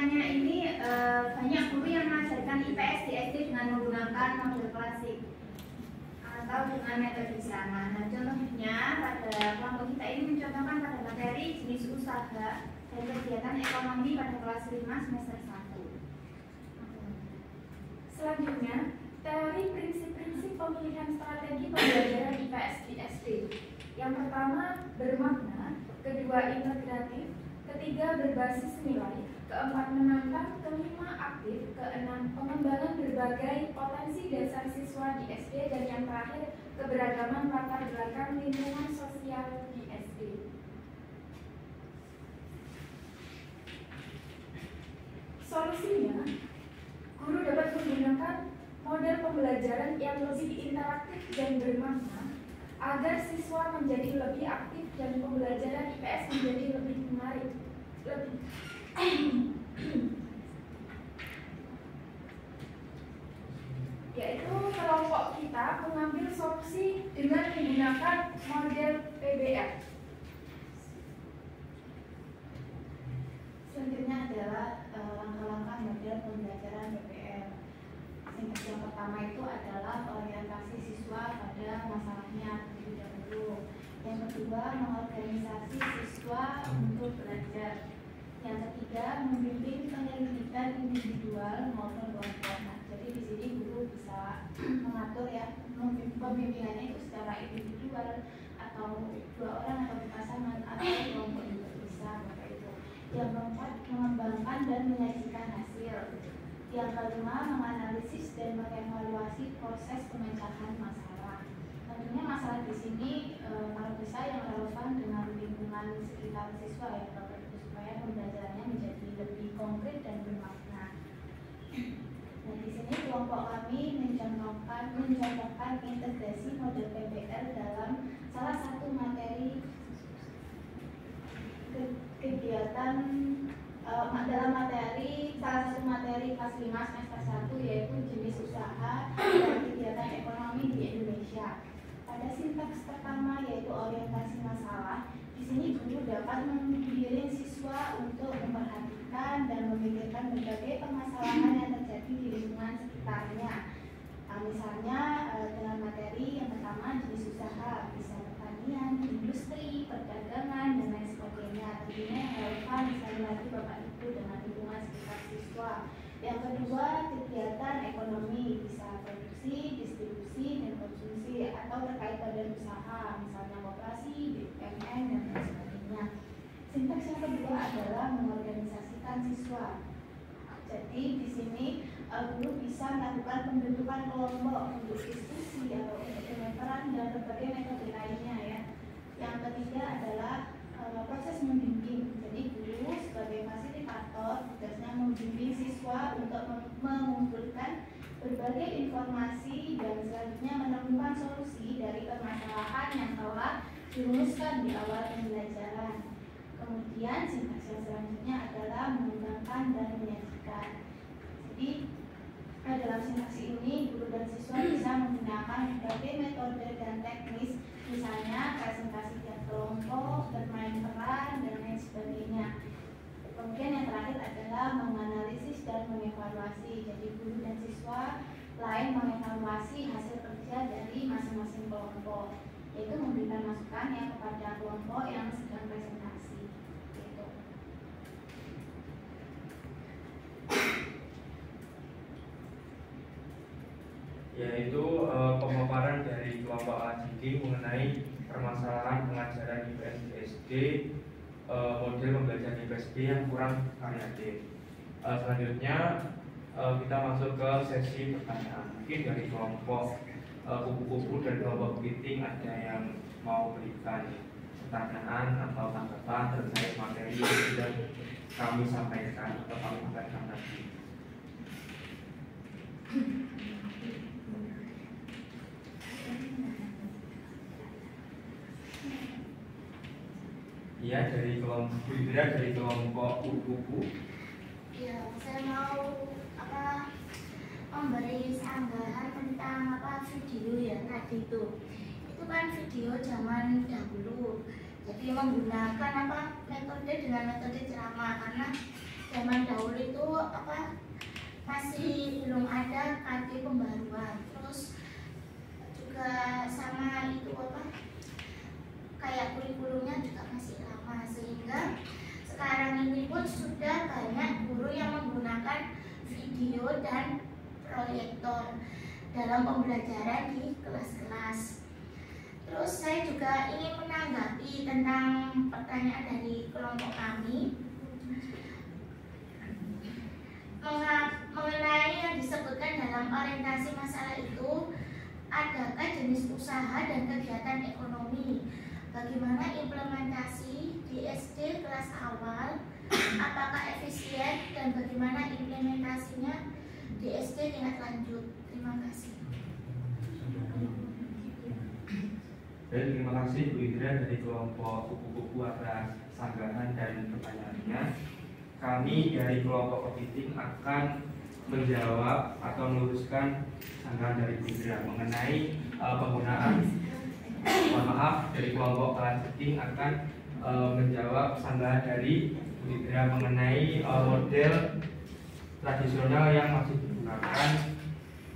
bertanya ini banyak guru yang mengajarkan IPS di SD dengan menggunakan model klasik atau dengan metode sama. Nah, contohnya pada kelompok kita ini mencontohkan pada materi jenis usaha dan kegiatan ekonomi pada kelas 5 semester 1. Selanjutnya, teori prinsip-prinsip pemilihan strategi pembelajaran IPS di SD. Yang pertama, bermakna, kedua, integratif, ketiga, berbasis nilai, keempat, menantang, kelima, aktif, keenam, pengembangan berbagai potensi dasar siswa di SD, dan yang terakhir, keberagaman latar belakang lingkungan sosial di SD. Solusinya, guru dapat menggunakan model pembelajaran yang lebih interaktif dan bermakna agar siswa menjadi lebih aktif dan pembelajaran IPS menjadi lebih menarik. Yaitu kelompok kita mengambil solusi dengan menggunakan model PBL. Selanjutnya adalah langkah-langkah model pembelajaran PBL. Yang pertama itu adalah orientasi siswa pada masalahnya terlebih dahulu. Yang kedua, mengorganisasi siswa untuk belajar. Yang ketiga, membimbing penyelidikan individual maupun kelompok. Nah, jadi di sini guru bisa mengatur ya pembimbingannya itu secara individual atau 2 orang atau pasangan atau kelompok juga bisa seperti itu. Yang keempat, mengembangkan dan menyajikan hasil. Yang kelima, menganalisis dan mengevaluasi proses pemecahan masalah. Tentunya masalah di sini kalau bisa yang relevan dengan lingkungan sekitar siswa ya, supaya pembelajarannya menjadi lebih konkret dan bermakna. Nah, di sini kelompok kami mencontohkan integrasi model PBL dalam salah satu materi kegiatan dalam salah satu materi kelas 5 semester 1 yaitu jenis usaha dan kegiatan ekonomi di Indonesia. Pada sintaks pertama yaitu orientasi masalah, di sini guru dapat membimbing siswa untuk memperhatikan dan memikirkan berbagai permasalahan yang terjadi di lingkungan sekitarnya. Misalnya dengan materi yang pertama jenis usaha, bisa pertanian, industri, perdagangan, dan lain sebagainya. Tentunya yang relevan sekali lagi Bapak Ibu dengan lingkungan sekitar siswa. Yang kedua, kegiatan ekonomi, bisa produksi, distribusi, dan konsumsi atau terkait badan usaha, misalnya koperasi, BUMN, dan lain sebagainya. Sintaks yang kedua adalah mengorganisasikan siswa. Jadi di sini guru bisa melakukan pembentukan kelompok untuk diskusi atau untuk pemetaan dan berbagai metode lainnya ya. Yang ketiga adalah proses membimbing. Jadi guru sebagai fasilitator tugasnya membimbing siswa untuk mengumpulkan berbagai informasi dan selanjutnya menemukan solusi dari permasalahan yang telah dirumuskan di awal pembelajaran. Kemudian sintaks yang selanjutnya adalah mengembangkan dan menyajikan. Jadi dalam sintaks ini guru dan siswa bisa menggunakan berbagai metode dan teknis, misalnya presentasi tiap kelompok, bermain peran, dan lain sebagainya. Kemudian yang terakhir adalah menganalisis dan mengevaluasi. Jadi guru dan siswa lain mengevaluasi hasil kerja dari masing-masing kelompok, yaitu memberikan masukan yang kepada kelompok yang sedang presentasi. Gitu. Yaitu pemaparan dari kelompok AJG mengenai permasalahan pengajaran IPS di SD, model pembelajaran IPS yang kurang variatif. Selanjutnya kita masuk ke sesi pertanyaan. Mungkin dari kelompok kupu-kupu dan kelompok kepiting ada yang mau berikan pertanyaan atau tanggapan terkait materi yang sudah kami sampaikan atau kami sampaikan tadi. Iya, dari kelompok kupu-kupu. Ya, saya mau memberi sanggahan tentang video ya tadi itu kan video zaman dahulu. Jadi menggunakan metode dengan metode ceramah, karena zaman dahulu itu masih belum ada KD pembaruan, terus juga sama itu kayak kurikulumnya juga masih lama, sehingga sekarang ini pun sudah banyak guru yang menggunakan video dan proyektor dalam pembelajaran di kelas-kelas. Terus saya juga ingin menanggapi tentang pertanyaan dari kelompok kami mengenai yang disebutkan dalam orientasi masalah itu, adakah jenis usaha dan kegiatan ekonomi, bagaimana implementasi di SD kelas awal, apakah efisien, dan bagaimana implementasinya di SD tingkat lanjut. Terima kasih. Baik, terima kasih Bu Indra dari kelompok kupu-kupu atas sanggahan dan pertanyaannya. Kami dari kelompok kepiting akan menjawab atau meluruskan sanggahan dari Bu Indra mengenai penggunaan. Mohon maaf, dari kelompok kepiting akan menjawab sanggahan dari Bu Indra mengenai model tradisional yang masih digunakan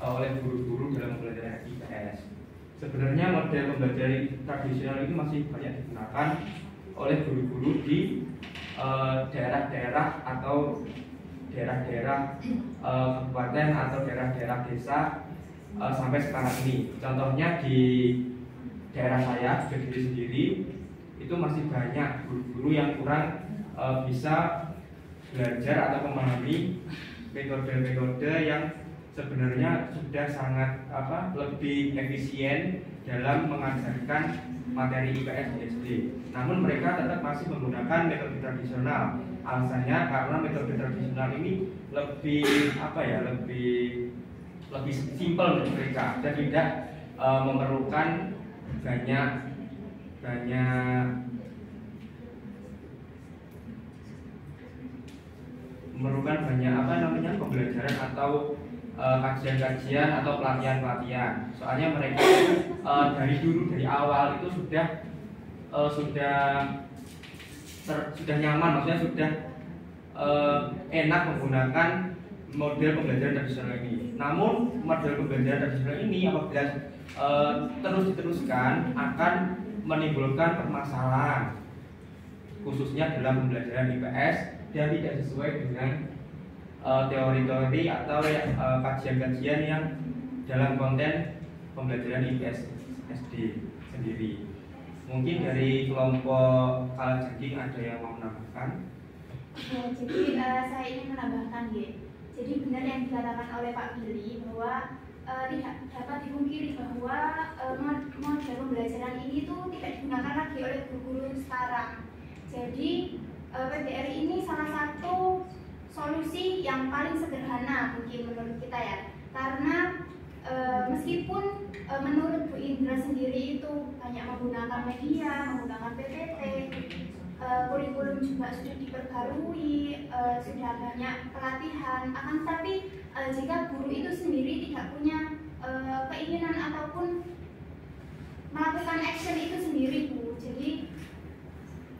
oleh guru-guru dalam pembelajaran IPS. Sebenarnya model pembelajaran tradisional ini masih banyak digunakan oleh guru-guru di daerah-daerah atau daerah-daerah kabupaten atau daerah-daerah desa sampai sekarang ini. Contohnya di daerah saya, Kediri sendiri, itu masih banyak guru-guru yang kurang bisa belajar atau memahami metode-metode yang sebenarnya sudah sangat lebih efisien dalam mengajarkan materi IPS di SD. Namun mereka tetap masih menggunakan metode tradisional. Alasannya karena metode tradisional ini lebih lebih simpel untuk mereka dan tidak memerlukan banyak pembelajaran atau kajian-kajian atau pelatihan-pelatihan. Soalnya mereka dari awal itu sudah nyaman, maksudnya sudah enak menggunakan model pembelajaran tradisional ini. Namun model pembelajaran tradisional ini apabila terus diteruskan akan menimbulkan permasalahan, khususnya dalam pembelajaran IPS dan tidak sesuai dengan teori-teori atau kajian-kajian yang dalam konten pembelajaran IPS SD sendiri. Mungkin dari kelompok Kalajengking ada yang mau menambahkan? Ya, jadi saya ingin menambahkan Jadi benar yang dikatakan oleh Pak Billy bahwa tidak dapat dipungkiri bahwa model pembelajaran ini tuh tidak digunakan lagi oleh guru-guru sekarang. Jadi PBR ini salah satu solusi yang paling sederhana mungkin menurut kita ya, karena meskipun menurut Bu Indra sendiri itu banyak menggunakan media, menggunakan PPT, kurikulum juga sudah diperbarui, sudah banyak pelatihan, akan tetapi jika guru itu sendiri tidak punya keinginan ataupun melakukan action itu sendiri Bu, jadi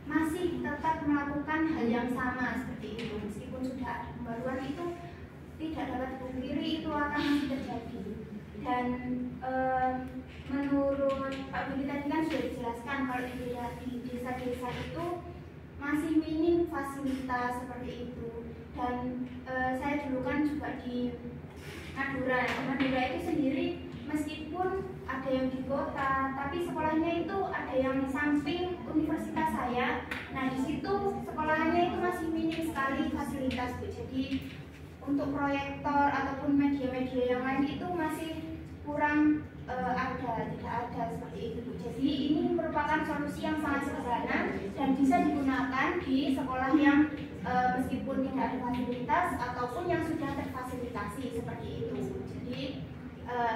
masih tetap melakukan hal yang sama seperti itu, meskipun sudah ada pembaruan itu tidak dapat dipungkiri itu akan masih terjadi. Dan menurut Pak Budi tadi kan sudah dijelaskan kalau di desa-desa itu masih minim fasilitas seperti itu. Dan saya dulu kan juga di Madura. Madura itu sendiri meskipun ada yang di kota, tapi sekolahnya itu ada yang samping universitas saya. Nah di situ sekolahnya itu masih minim sekali fasilitas Bu. Jadi untuk proyektor ataupun media-media yang lain itu masih kurang tidak ada seperti itu Bu. Jadi ini merupakan solusi yang sangat sederhana dan bisa digunakan di sekolah yang meskipun tidak ada fasilitas ataupun yang sudah terfasilitasi seperti itu. Jadi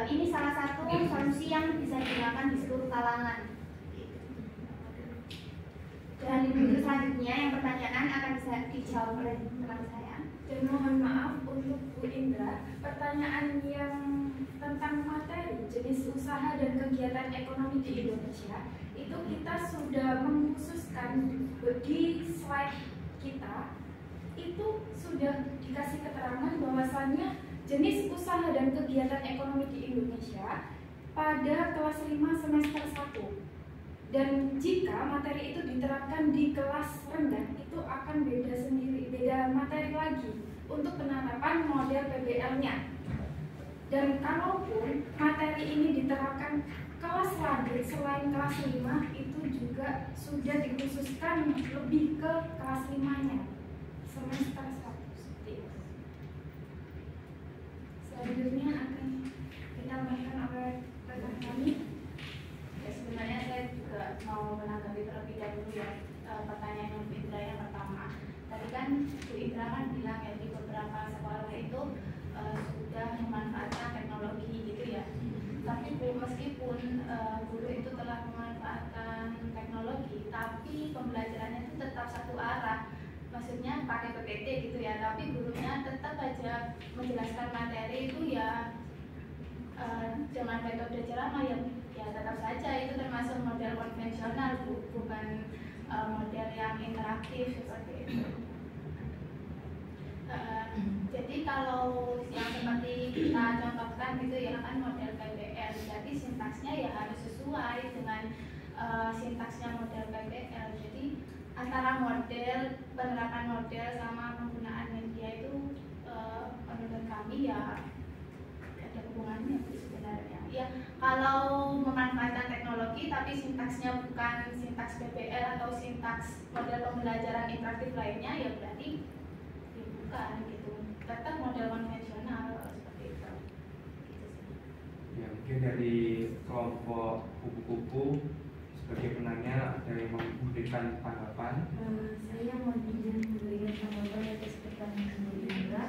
ini salah satu solusi yang bisa digunakan di seluruh kalangan. Dan untuk selanjutnya yang pertanyaan akan bisa dijawab oleh teman saya. Dan mohon maaf untuk Bu Indra, pertanyaan yang tentang materi jenis usaha dan kegiatan ekonomi di Indonesia itu kita sudah mengkhususkan di slide kita itu sudah dikasih keterangan bahwasannya jenis usaha dan kegiatan ekonomi di Indonesia pada kelas 5 semester 1. Dan jika materi itu diterapkan di kelas rendah, itu akan beda sendiri, beda materi lagi untuk penerapan model PBL-nya. Dan kalaupun materi ini diterapkan kelas lanjut selain kelas 5, itu juga sudah dikhususkan lebih ke kelas 5-nya semester 1 seperti itu. Selanjutnya akan ditambahkan oleh rekan kami. Ya, sebenarnya saya juga mau menanggapi terlebih dahulu ya pertanyaan yang Bu Indra yang pertama. Tadi kan Bu Indra kan bilang ya di beberapa sekolah itu sudah memanfaatkan teknologi gitu ya. Tapi meskipun guru itu telah memanfaatkan teknologi, tapi pembelajarannya itu tetap satu arah. Maksudnya pakai PPT gitu ya, tapi gurunya tetap aja menjelaskan materi itu ya dengan metode ceramah yang ya tetap saja itu termasuk model konvensional, bukan model yang interaktif seperti itu. Jadi kalau yang seperti kita contohkan gitu ya kan model PBL, jadi sintaksnya ya harus sesuai dengan sintaksnya model PBL. Jadi antara model, penerapan model sama penggunaan media itu menurut kami ya ada hubungannya sebenarnya. Ya kalau memanfaatkan teknologi tapi sintaksnya bukan sintaks PBL atau sintaks model pembelajaran interaktif lainnya, ya berarti ya bukan gitu. Tetap model konvensional seperti itu. Ya, mungkin dari kelompok kupu-kupu sebagai penanya ada yang memberikan tanggapan. Saya mau izin memberikan tanggapan atas pertanyaan Bu Indra.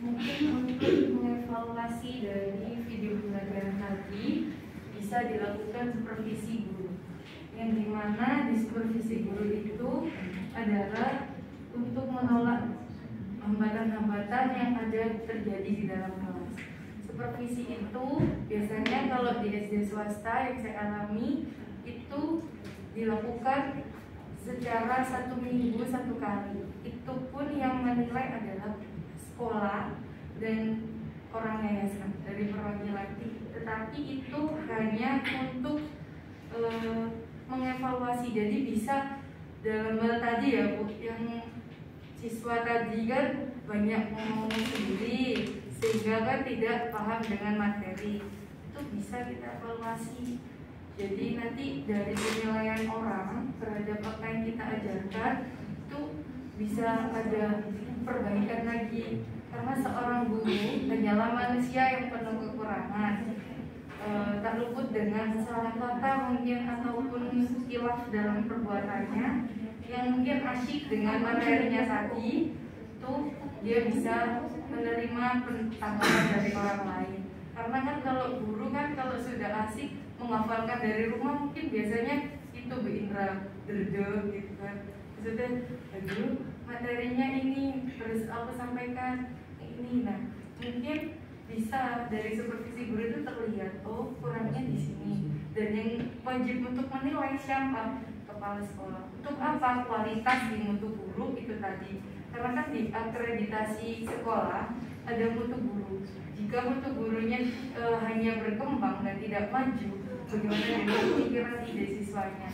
Mungkin untuk mengevaluasi dari video pembelajaran tadi bisa dilakukan supervisi guru, yang dimana di supervisi guru itu adalah untuk menolak hambatan-hambatan yang ada terjadi di dalam kelas. Supervisi itu biasanya kalau di SD swasta yang saya alami itu dilakukan secara 1 minggu 1 kali. Itu pun yang menilai adalah sekolah dan orang yayasan dari perwakilan. Tetapi itu hanya untuk mengevaluasi. Jadi bisa dalam hal tadi ya Bu, yang siswa tadi kan banyak ngomong sendiri sehingga kan tidak paham dengan materi. Itu bisa kita evaluasi. Jadi nanti dari penilaian orang terhadap apa yang kita ajarkan itu bisa ada perbaikan lagi, karena seorang guru hanyalah manusia yang penuh kekurangan, tak luput dengan salah kata mungkin ataupun khilaf dalam perbuatannya yang mungkin asyik dengan materinya tadi, itu dia bisa menerima tanggapan dari orang lain. Karena kan kalau guru kan kalau sudah asik menghafalkan dari rumah mungkin biasanya itu Bu Indra derde gitu kan, maksudnya aduh materinya ini harus aku sampaikan ini. Nah mungkin bisa dari supervisi guru itu terlihat oh kurangnya di sini, dan yang wajib untuk menilai siapa? Kepala sekolah. Untuk apa? Kualitas di mutu guru itu tadi, karena kan di akreditasi sekolah ada mutu guru. Jika mutu gurunya hanya berkembang dan tidak maju, bagaimana dengan pemikiran ide siswanya?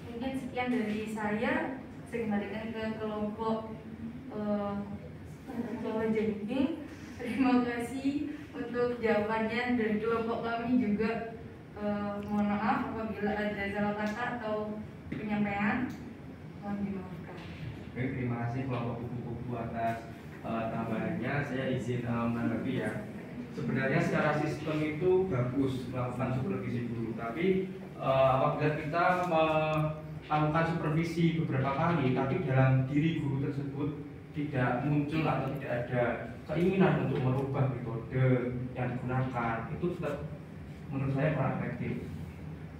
Mungkin sekian dari saya kembalikan ke kelompok Jengking. Terima kasih untuk jawabannya. Dari kelompok kami juga mohon maaf apabila ada salah kata atau penyampaian, mohon dimaafkan. Baik, terima kasih kelompok kupu-kupu atas tambahannya. Saya izin menanggapi ya. Sebenarnya secara sistem itu bagus melakukan supervisi guru, tapi apabila kita melakukan supervisi beberapa kali, tapi dalam diri guru tersebut tidak muncul atau tidak ada keinginan untuk merubah metode yang digunakan, itu tetap menurut saya kurang efektif.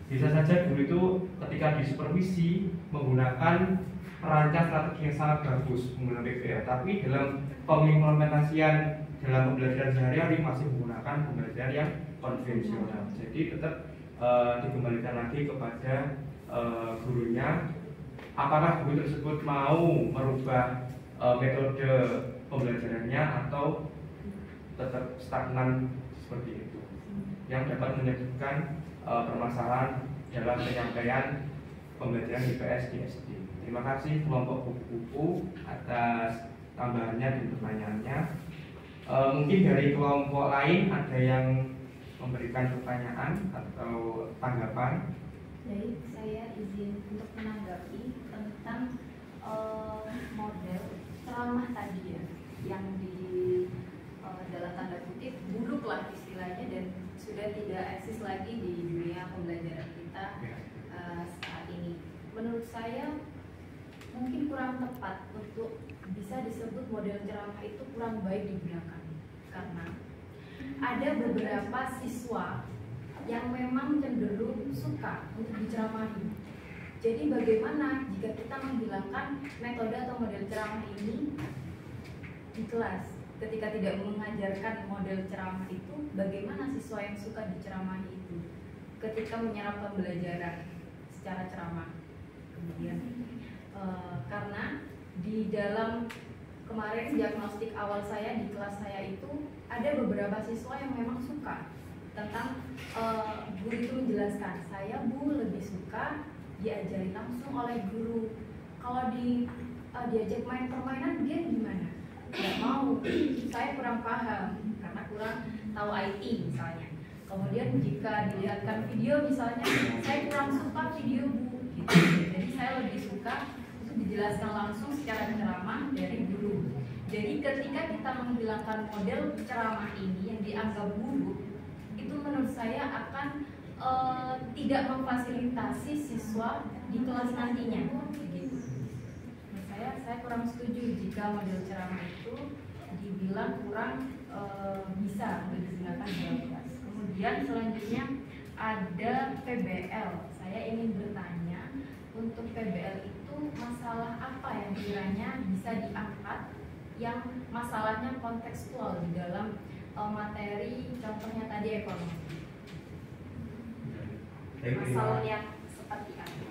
Bisa saja guru itu ketika disupervisi menggunakan perancang strategi yang sangat bagus menggunakan PBL, tapi dalam pengimplementasian dalam pembelajaran sehari-hari masih menggunakan pembelajaran yang konvensional. Jadi tetap dikembalikan lagi kepada gurunya, apakah guru tersebut mau merubah metode pembelajarannya atau tetap stagnan seperti itu, yang dapat menyebabkan permasalahan dalam penyampaian pembelajaran IPS di SD. Terima kasih kelompok kupu-kupu atas tambahannya dan pertanyaannya. Mungkin dari kelompok lain ada yang memberikan pertanyaan atau tanggapan. Baik, saya izin untuk menanggapi tentang model ceramah tadi ya, yang di dalam tanda kutip buluk lah istilahnya dan sudah tidak eksis lagi di dunia pembelajaran kita saat ini. Menurut saya mungkin kurang tepat untuk bisa disebut model ceramah itu kurang baik digunakan, karena ada beberapa siswa yang memang cenderung suka untuk diceramahi. Jadi bagaimana jika kita menghilangkan metode atau model ceramah ini di kelas? Ketika tidak mengajarkan model ceramah itu, bagaimana siswa yang suka diceramahi itu ketika menyerap pembelajaran secara ceramah? Kemudian karena di dalam kemarin diagnostik awal saya di kelas saya itu ada beberapa siswa yang memang suka tentang guru itu menjelaskan. Saya Bu lebih suka diajari langsung oleh guru. Kalau diajak main permainan dia gimana? Tidak mau, saya kurang paham karena kurang tahu IT misalnya. Kemudian jika dilihatkan video misalnya, saya kurang suka video Bu gitu. Jadi saya lebih suka untuk dijelaskan langsung secara ceramah dari guru. Jadi ketika kita menghilangkan model ceramah ini yang dianggap buruk, itu menurut saya akan tidak memfasilitasi siswa di kelas nantinya. Gitu. Saya kurang setuju jika model ceramah itu dibilang kurang bisa digunakan dalam kelas. Kemudian selanjutnya ada PBL. Saya ingin bertanya, untuk PBL itu masalah apa yang kiranya bisa diangkat yang masalahnya kontekstual di dalam materi, contohnya tadi ekonomi. Masalah yang seperti apa?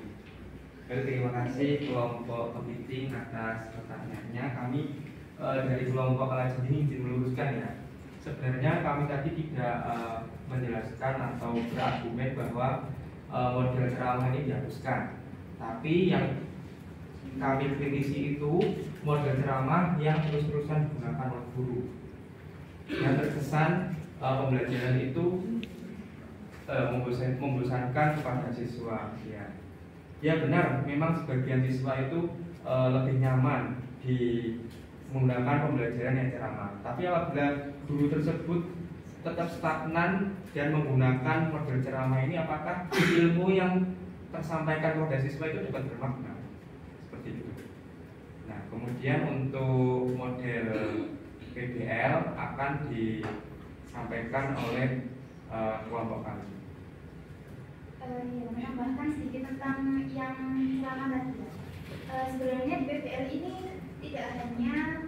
Terima kasih kelompok kepiting atas pertanyaannya. Kami dari kelompok Kalajen ini izin meluruskan ya. Sebenarnya kami tadi tidak menjelaskan atau berargumen bahwa model ceramah ini dihapuskan. Tapi yang kami kritisi itu model ceramah yang terus-terusan digunakan oleh guru. Yang terkesan pembelajaran itu membosankan kepada siswa. Ya benar, memang sebagian siswa itu lebih nyaman di menggunakan pembelajaran yang ceramah. Tapi apabila guru tersebut tetap stagnan dan menggunakan model ceramah ini, apakah ilmu yang tersampaikan kepada siswa itu dapat bermakna? Seperti itu. Nah, kemudian untuk model PBL akan disampaikan oleh kelompok kami. Menambahkan sedikit tentang yang ceramah tadi. Sebenarnya PBL ini tidak hanya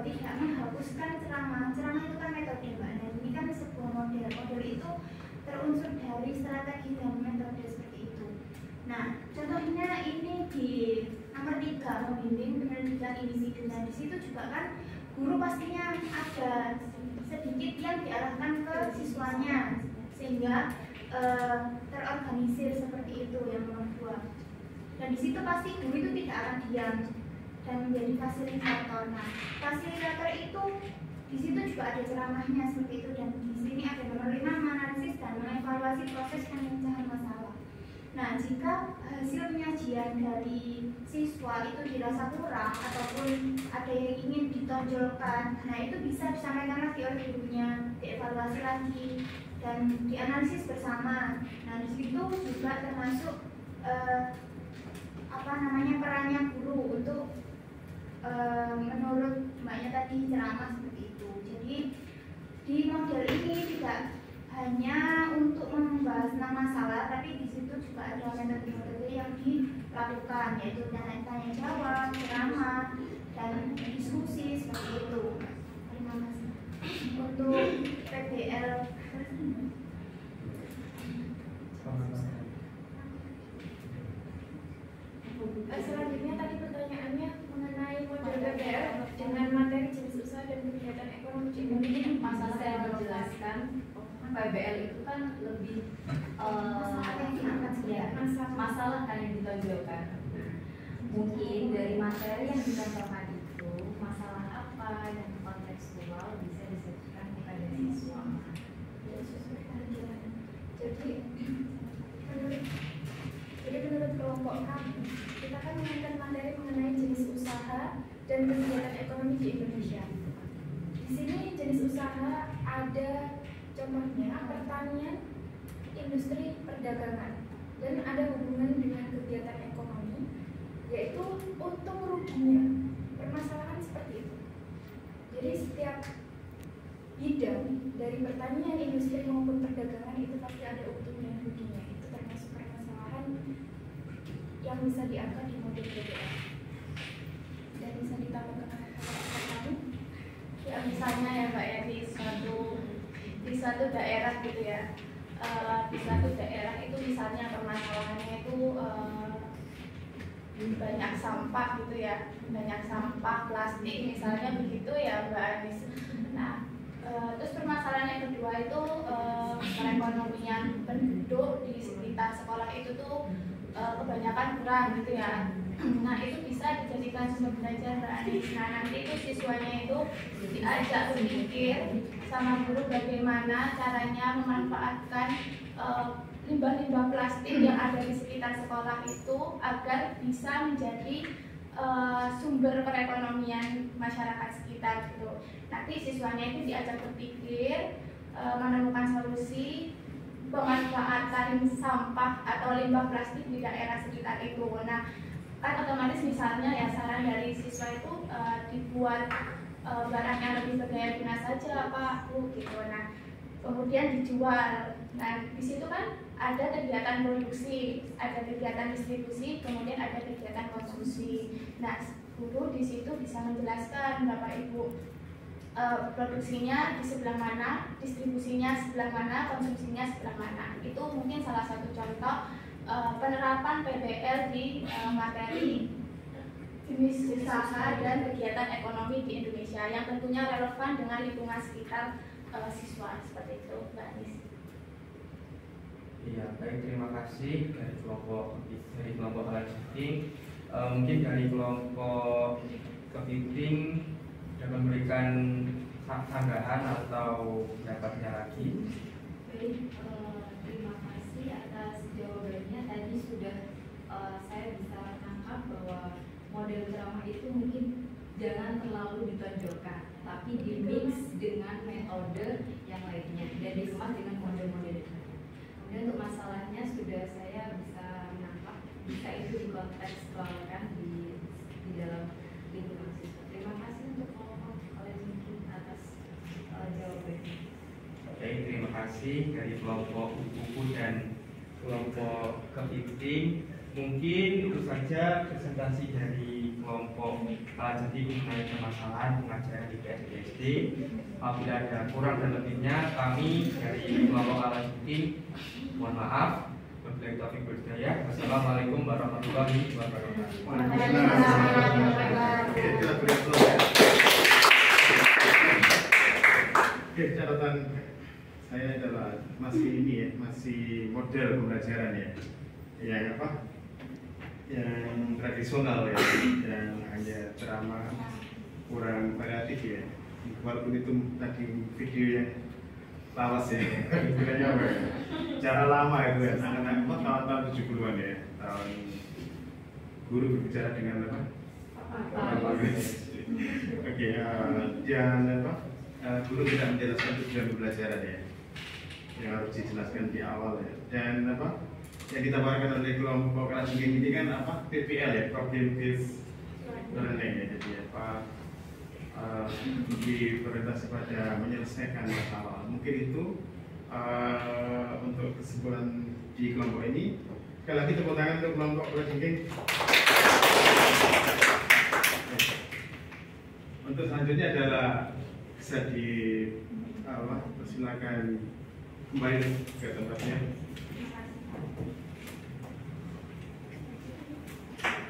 tidak menghapuskan ceramah. Ceramah itu kan metode, Mbak. Dan ini kan sebuah model. Model itu terunsur dari strategi dan metode seperti itu. Nah, contohnya ini di nomor 3 membimbing penelitian individu. Nah, di situ juga kan guru pastinya ada sedikit yang diarahkan ke siswanya sehingga terorganisir seperti itu yang nomor 2. Dan di situ pasti guru itu tidak akan diam dan menjadi fasilitator. Nah, fasilitator itu di situ juga ada ceramahnya seperti itu, dan di sini ada nomor 5 menganalisis dan mengevaluasi proses pemecahan masalah. Nah, jika hasil penyajian dari siswa itu dirasa kurang ataupun ada yang ingin ditonjolkan, nah itu bisa disampaikan lagi oleh gurunya, dievaluasi lagi dan dianalisis bersama. Nah, di situ juga termasuk perannya guru untuk menurut mbaknya tadi ceramah seperti itu. Jadi di model ini tidak hanya untuk membahas tentang masalah, tapi di situ juga ada metode-metode yang dilakukan, yaitu tanya jawab, ceramah, dan diskusi seperti itu. Terima kasih. Untuk PBL selanjutnya tadi pertanyaannya mengenai model PBL kan PBL itu kan lebih masalah kan yang ditonjolkan. Mungkin dari materi yang ditonjolkan itu masalah apa yang kontekstual bisa disajikan kepada siswa. Jadi menurut kelompok kami, kita kan mengangkat materi mengenai jenis usaha dan kegiatan ekonomi di Indonesia. Di sini jenis usaha ada contohnya pertanian, industri, perdagangan, dan ada hubungan dengan kegiatan ekonomi, yaitu untung ruginya. Permasalahan seperti itu. Jadi setiap bidang dari pertanian, industri maupun perdagangan itu pasti ada untung dan ruginya. Itu termasuk permasalahan yang bisa diangkat di modul PBL. Dan bisa ditambahkan apa? Ya misalnya ya Mbak ya di suatu daerah gitu ya, di suatu daerah itu misalnya permasalahannya itu banyak sampah gitu ya, banyak sampah plastik misalnya begitu ya Mbak Anis. Nah terus permasalahan yang kedua itu perekonomian penduduk di sekitar sekolah itu tuh kebanyakan kurang gitu ya. Nah itu bisa dijadikan sumber belajar Mbak Anis. Nah nanti itu siswanya itu diajak berpikir sama guru bagaimana caranya memanfaatkan limbah-limbah plastik yang ada di sekitar sekolah itu agar bisa menjadi sumber perekonomian masyarakat sekitar gitu. Nanti siswanya itu diajak berpikir, menemukan solusi pemanfaatan sampah atau limbah plastik di daerah sekitar itu. Nah, kan otomatis misalnya ya saran dari siswa itu dibuat barang yang lebih berdaya guna saja Pak Bu gitu. Nah, kemudian dijual. Nah, di situ kan ada kegiatan produksi, ada kegiatan distribusi, kemudian ada kegiatan konsumsi. Nah, guru di situ bisa menjelaskan Bapak Ibu produksinya di sebelah mana, distribusinya sebelah mana, konsumsinya sebelah mana. Itu mungkin salah satu contoh penerapan PBL di materi jenis usaha dan kegiatan ekonomi di Indonesia yang tentunya relevan dengan lingkungan sekitar siswa seperti itu, Mbak Anis. Iya, baik, terima kasih dari kelompok Alajuddin. Mungkin dari kelompok kepiting dapat memberikan tambahan atau pendapatnya lagi. Baik, terima kasih atas jawabannya. Tadi sudah saya bisa tangkap bahwa model ceramah itu mungkin jangan terlalu ditonjolkan, tapi di-mix dengan metode yang lainnya dan dikemas dengan model-model itu. Kemudian untuk masalahnya sudah saya bisa menangkap, bisa itu dikontekstualkan di dalam lingkungan siswa. Terima kasih untuk kelompok Alajuddin atas jawabannya. Oke, terima kasih dari kelompok Kuku dan kelompok Kepiting. Mungkin itu saja presentasi dari kelompok Alajuddin mengenai permasalahan pengajaran di PSD. Apabila ada kurang dan lebihnya, kami dari kelompok Alajuddin mohon maaf. Wabillahi taufiq wal hidayah. Wassalamualaikum warahmatullahi wabarakatuh. Oke, catatan saya adalah masih model pembelajaran ya, yang apa? Yang tradisional ya, yang hanya ceramah, kurang variatif ya. Walaupun itu tadi video yang lawas ya, istilahnya apa ya? Cara lama itu ya, anak-anak tahun-tahun 70-an ya, tahun guru berbicara dengan apa? Oke, jangan apa? Guru tidak menjelaskan tujuan pembelajaran ya, yang harus dijelaskan di awal ya. Dan apa? Yang ditawarkan oleh kelompok Alajuddin ini kan apa? PBL ya, problem based learning ya. Jadi apa? Lebih berorientasi pada menyelesaikan masalah. Mungkin itu untuk kesimpulan di kelompok ini. Sekali lagi tepuk tangan untuk kelompok Alajuddin. Untuk selanjutnya adalah bisa silakan kembali ke tempatnya.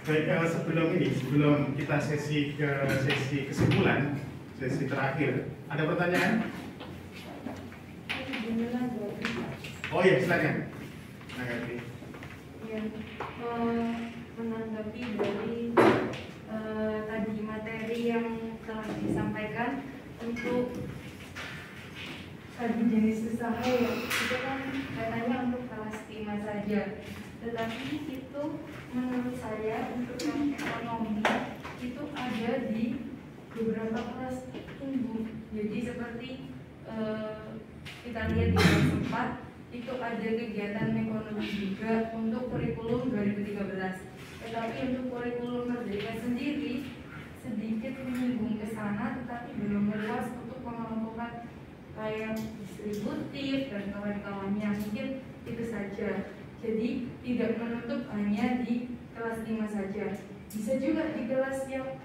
Baik, sebelum kita sesi kesimpulan, sesi terakhir, ada pertanyaan? menanggapi. Oh iya, silakan. Menanggapi. Ya, menanggapi dari tadi materi yang telah disampaikan untuk tadi jenis usaha ya, itu kan katanya untuk kelas 5 saja. Tetapi itu menurut saya untuk yang ekonomi itu ada di beberapa kelas tumbuh. Jadi seperti kita lihat di kelas 4 itu ada kegiatan ekonomi juga untuk kurikulum 2013. Tetapi untuk kurikulum Merdeka sendiri sedikit menyinggung ke sana, tetapi belum meluas untuk mengelompokkan kayak distributif dan kawan-kawannya. Mungkin itu saja. Jadi tidak menutup hanya di kelas 5 saja. Bisa juga di kelas yang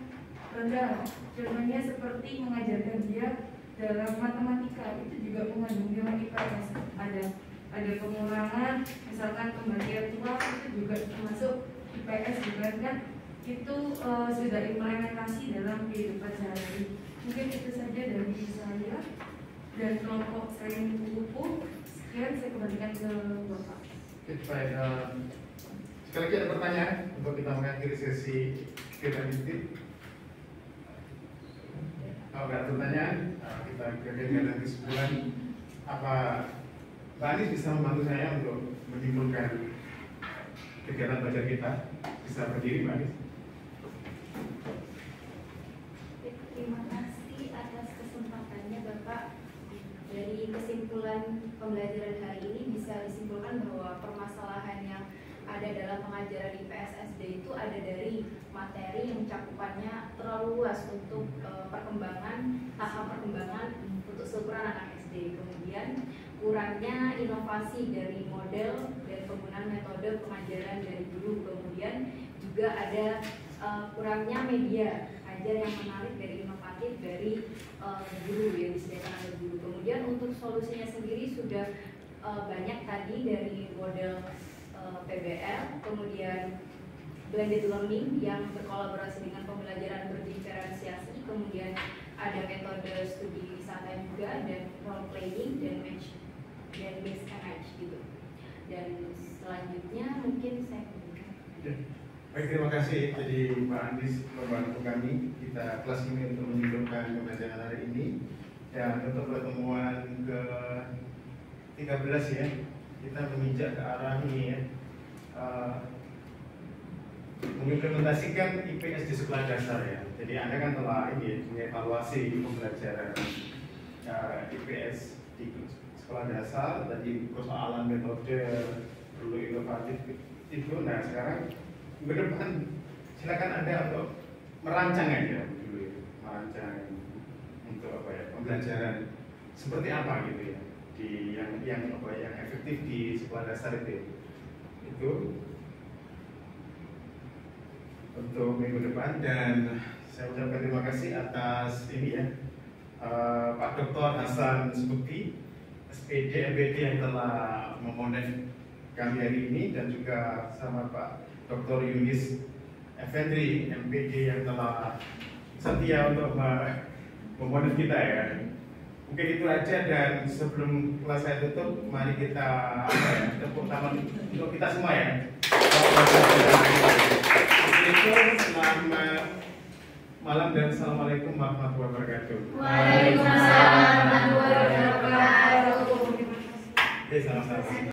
rendah. Contohnya seperti mengajarkan dia dalam matematika, itu juga mengandung nilai IPS. Ada pengurangan, misalkan pembagian uang, itu juga termasuk IPS juga kan. Itu sudah implementasi dalam kehidupan sehari-hari. Mungkin itu saja dari saya dan kelompok saya kupu-kupu. Sekian, saya kembalikan ke Bapak. Baik, sekali lagi ada pertanyaan untuk kita mengakhiri sesi kegiatan ini. Kalau nggak ada pertanyaan, kita ke kegiatan kesimpulan. Apa Mbak Anis bisa membantu saya untuk menyimpulkan kegiatan belajar kita? Bisa berdiri, Mbak Anis? Terima kasih atas kesempatannya Bapak. Dari kesimpulan pembelajaran hari ini bisa disimpulkan bahwa permasalahan yang ada dalam pengajaran IPS SD itu ada dari materi yang cakupannya terlalu luas untuk tahap perkembangan untuk seukuran anak SD. Kemudian kurangnya inovasi dari model dan penggunaan metode pengajaran dari guru. Kemudian juga ada kurangnya media ajar yang menarik dari inovatif dari guru yang disediakan oleh guru. Kemudian untuk solusinya sendiri sudah banyak tadi dari model PBL, kemudian blended learning yang berkolaborasi dengan pembelajaran berdiferensiasi, kemudian ada metode studi wisata juga, dan role playing dan match dan mix and match gitu. Dan selanjutnya mungkin saya berikan. Baik, terima kasih. Jadi Mbak Andis membantu kami kita kelas ini untuk menyimpulkan pembelajaran hari ini. Dan untuk pertemuan ke 13 ya, kita menginjak ke arah ini ya, mengimplementasikan IPS di sekolah dasar ya. Jadi Anda kan telah ini mengevaluasi pembelajaran IPS di sekolah dasar, tadi persoalan metode perlu inovatif itu. Nah sekarang ke depan silakan Anda untuk merancang aja dulu ya, merancang untuk apa ya, pembelajaran seperti apa gitu ya, di yang efektif di sekolah dasar itu untuk minggu depan. Dan saya ucapkan terima kasih atas ini ya, Pak Dr. Hasan Subukti SPD MPD yang telah memonet kami hari ini, dan juga sama Pak Dr. Yunis Effendri MPD yang telah setia untuk memonet kita ya. Mungkin itu aja, dan sebelum kelas saya tutup, mari kita tepuk tangan untuk kita semua ya. Itu selamat malam dan assalamualaikum warahmatullahi wabarakatuh. Waalaikumsalam warahmatullahi wabarakatuh. Oke, sama-sama.